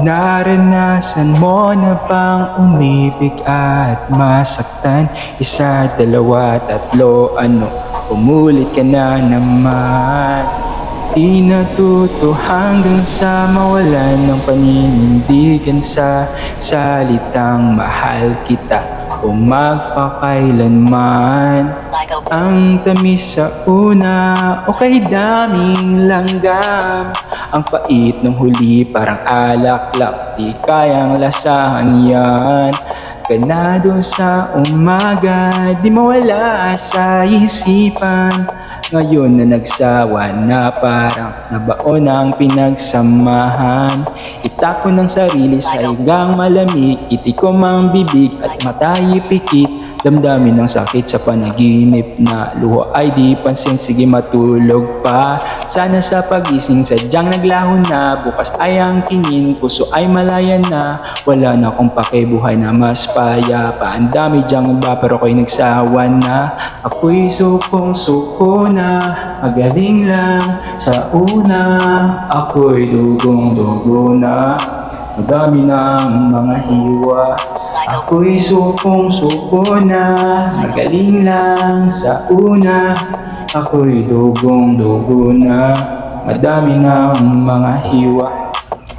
Naranasan mo na bang umibig at masaktan? Isa, dalawa, tatlo, ano? Umulit ka na naman. Di natuto hanggang sa mawalan ng paninindigan sa salitang mahal kita o magpakailanman. Ang tamis sa una o kay daming langgam, ang pait ng huli parang alaklak, di kayang lasahan yan. Ganado sa umaga, di mawala sa isipan. Ngayon na nagsawa na parang nabaon ang pinagsamahan. Itako ng sarili sa higang malamig, itikom ang bibig at matay pikit. Damdamin ng sakit sa panaginip na luha ay di pansin, sige matulog pa. Sana sa pagising sadyang naglaho na, bukas ay ang kinin, puso ay malaya na. Wala na akong pakibuhay na mas payapa. Ang dami dyang iba pero ako'y nagsawa na. Ako'y sukong-suko na, magaling lang sa una. Ako'y dugong-dugo na, madami ng mga hiwa. Ako'y sukong-suko na, magaling lang sa una. Ako'y dugong-dugo na, madami ng mga hiwa.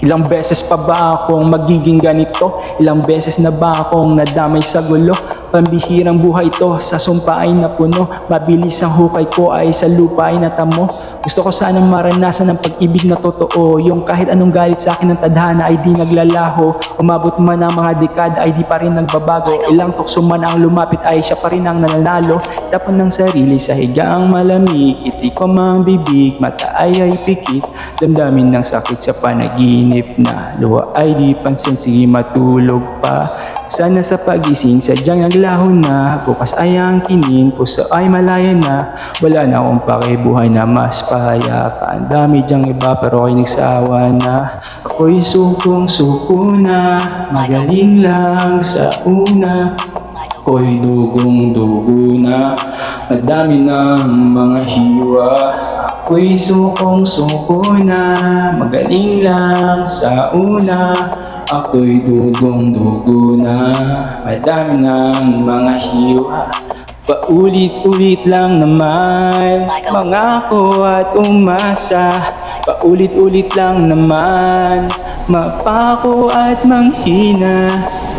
Ilang beses pa ba akong magiging ganito? Ilang beses na ba akong nadamay sa gulo? Pambihirang buhay to, sa sumpa ay napuno. Mabilis ang hukay ko ay sa lupa ay natamo. Gusto ko sanang maranasan ng pag-ibig na totoo, yung kahit anong galit sa akin ng tadhana ay di naglalaho. Umabot man ang mga dekada ay di pa rin nagbabago. Ilang tukso man ang lumapit ay siya pa rin ang nananalo. Tapon ng sarili sa higaang malamig, itikom ang bibig, mata ay pikit. Damdamin ng sakit sa panaginip na luha ay di pansin, sige matulog pa. Sana sa pagising sadyang naglaho na, bukas ay ang kinin, puso ay malaya na. Wala na akong pakibuhay na mas payapa. Ang dami dyang iba pero ako'y nagsawa na. Ako'y sukong-suko na, magaling lang sa una. Ako'y dugong-dugo na, madami ng mga hiwa. Ako'y sukong-suko na, magaling lang sa una. Ako'y dugong-dugo na, madami ng mga hiwa. Paulit-ulit lang naman, mangako at umasa. Paulit-ulit lang naman, mapako at manghina.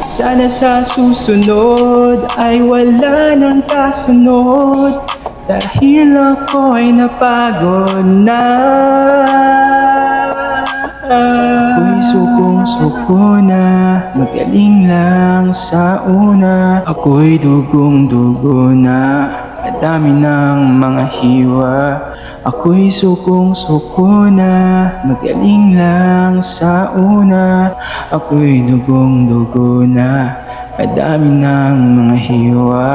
Sana sa susunod ay wala nang kasunod, dahil ako ay napagod na. Ako'y sukong-suko na, magaling lang sa una. Ako'y dugong-dugo na, madami ng mga hiwa. Ako'y sukong-suko na, magaling lang sa una. Ako'y dugong-dugo na, madami ng mga hiwa.